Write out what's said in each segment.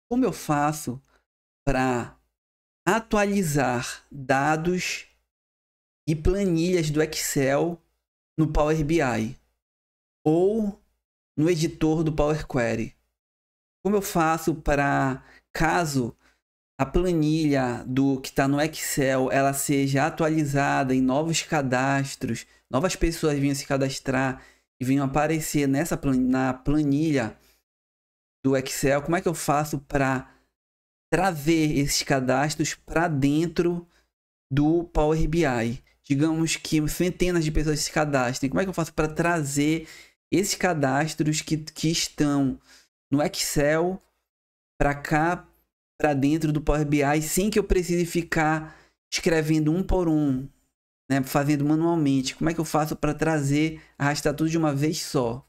Como eu faço para atualizar dados e planilhas do Excel no Power BI ou no editor do Power Query? Como eu faço para, caso a planilha do que está no Excel ela seja atualizada em novos cadastros, novas pessoas vinham se cadastrar e vinham aparecer na planilha do Excel, como é que eu faço para trazer esses cadastros para dentro do Power BI? Digamos que centenas de pessoas se cadastrem. Como é que eu faço para trazer esses cadastros que estão no Excel para cá, para dentro do Power BI, sem que eu precise ficar escrevendo um por um, né, fazendo manualmente? Como é que eu faço para trazer, arrastar tudo de uma vez só?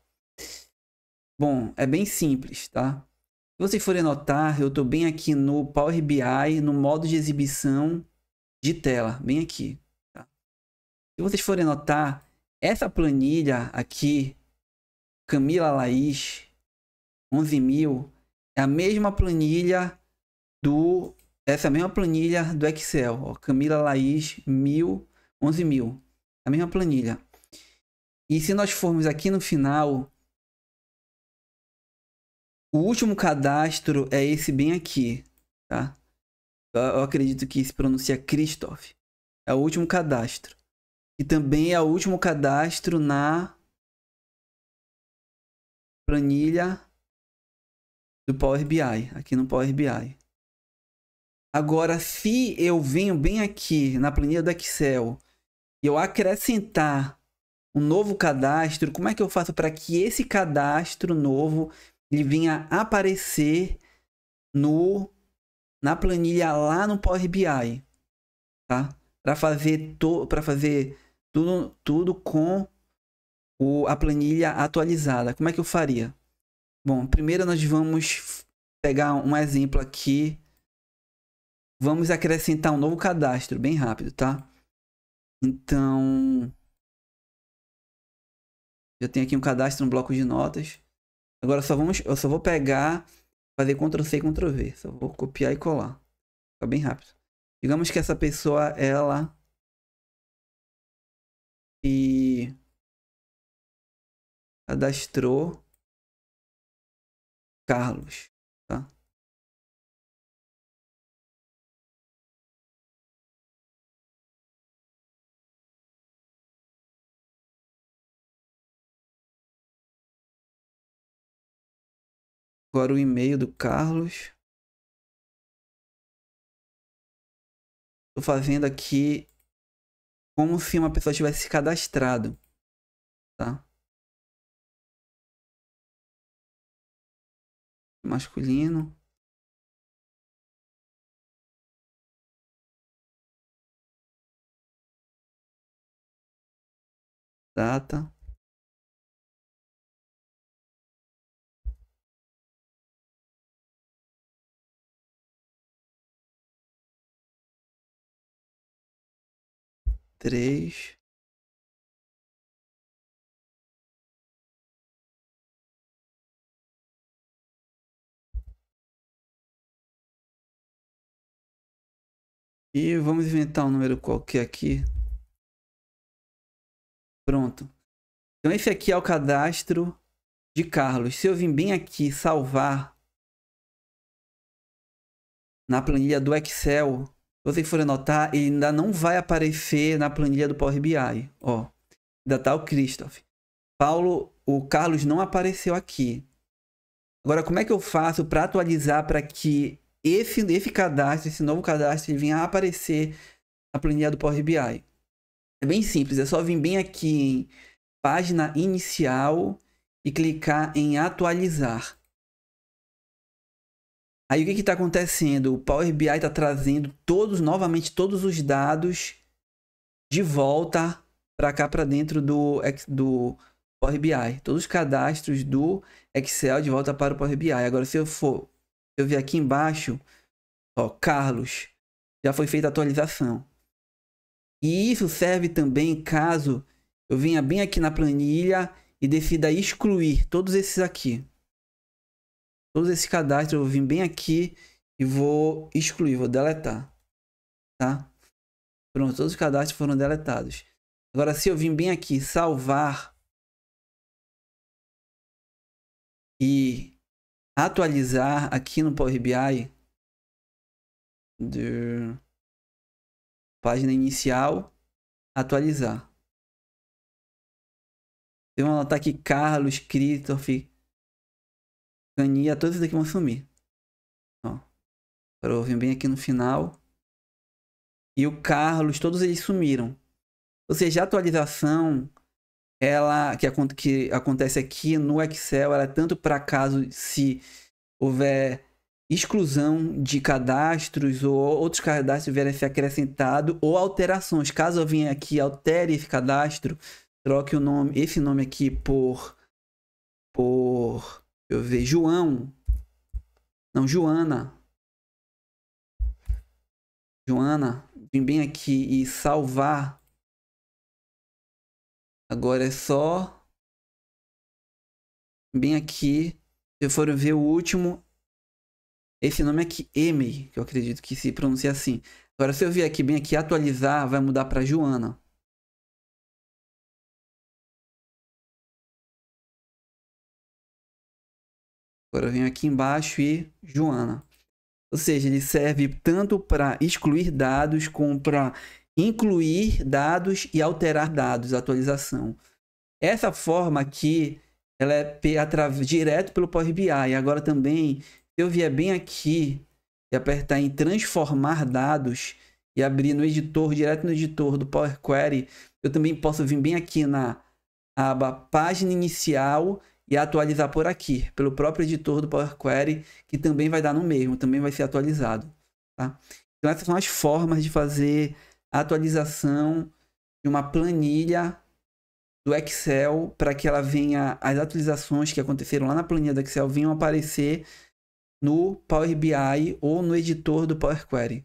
Bom, é bem simples, tá? Se vocês forem notar, eu estou bem aqui no Power BI, no modo de exibição de tela, bem aqui. Tá? Se vocês forem notar, essa planilha aqui, Camila Laís, 11.000, é a mesma planilha essa mesma planilha do Excel. Ó, Camila Laís, 11.000. A mesma planilha. E se nós formos aqui no final, o último cadastro é esse bem aqui, tá? Eu acredito que se pronuncia Christoph. É o último cadastro. E também é o último cadastro na planilha do Power BI, aqui no Power BI. Agora, se eu venho bem aqui na planilha do Excel e eu acrescentar um novo cadastro, como é que eu faço para que esse cadastro novo ele venha aparecer na planilha lá no Power BI, tá? Para fazer tudo com a planilha atualizada. Como é que eu faria? Bom, primeiro nós vamos pegar um exemplo aqui. Vamos acrescentar um novo cadastro, bem rápido, tá? Então, já tenho aqui um cadastro no bloco de notas. Agora eu só vou pegar, fazer Ctrl+C e Ctrl+V. Só vou copiar e colar. Fica bem rápido. Digamos que essa pessoa, ela se cadastrou Carlos, tá? Agora o e-mail do Carlos. Estou fazendo aqui como se uma pessoa tivesse se cadastrado, tá? Masculino. Data. Três. E vamos inventar um número qualquer aqui. Pronto. Então esse aqui é o cadastro de Carlos. Se eu vir bem aqui salvar na planilha do Excel, se vocês forem notar, ele ainda não vai aparecer na planilha do Power BI. Ó, ainda tá o Christoph. O Carlos não apareceu aqui. Agora, como é que eu faço para atualizar para que esse cadastro, esse novo cadastro, ele venha a aparecer na planilha do Power BI? É bem simples, é só vir bem aqui em página inicial e clicar em atualizar. Aí o que está acontecendo? O Power BI está trazendo novamente todos os dados de volta para cá, para dentro do Power BI. Todos os cadastros do Excel de volta para o Power BI. Agora, se eu ver aqui embaixo, ó, Carlos, já foi feita a atualização. E isso serve também caso eu venha bem aqui na planilha e decida excluir todos esses aqui. todos esses cadastros eu vou vir bem aqui e vou excluir, vou deletar, tá? Pronto, todos os cadastros foram deletados. Agora, se eu vir bem aqui, salvar e atualizar aqui no Power BI, de página inicial, atualizar. Vocês vão notar que Carlos, Christoph, Cania, todos aqui vão sumir. Ó, agora eu vou vir bem aqui no final. E o Carlos, todos eles sumiram. Ou seja, a atualização que acontece aqui no Excel, ela é tanto para caso se houver exclusão de cadastros ou outros cadastros vierem a ser acrescentados ou alterações. Caso eu venha aqui, altere esse cadastro, troque o nome, esse nome aqui por deixa eu ver, João. Não, Joana. Vim bem aqui e salvar. Agora é só bem aqui. Se for ver o último, esse nome aqui, Emily, que eu acredito que se pronuncia assim. Agora, se eu vier aqui bem aqui, atualizar, vai mudar para Joana. Agora eu venho aqui embaixo e Joana. Ou seja, ele serve tanto para excluir dados como para incluir dados e alterar dados, atualização. Essa forma aqui, ela é direto pelo Power BI. Agora também, se eu vier bem aqui e apertar em transformar dados e abrir no editor, direto no editor do Power Query, eu também posso vir bem aqui na aba página inicial e atualizar por aqui, pelo próprio editor do Power Query, que também vai dar no mesmo, também vai ser atualizado. Tá? Então essas são as formas de fazer a atualização de uma planilha do Excel para que ela venha, as atualizações que aconteceram lá na planilha do Excel venham aparecer no Power BI ou no editor do Power Query.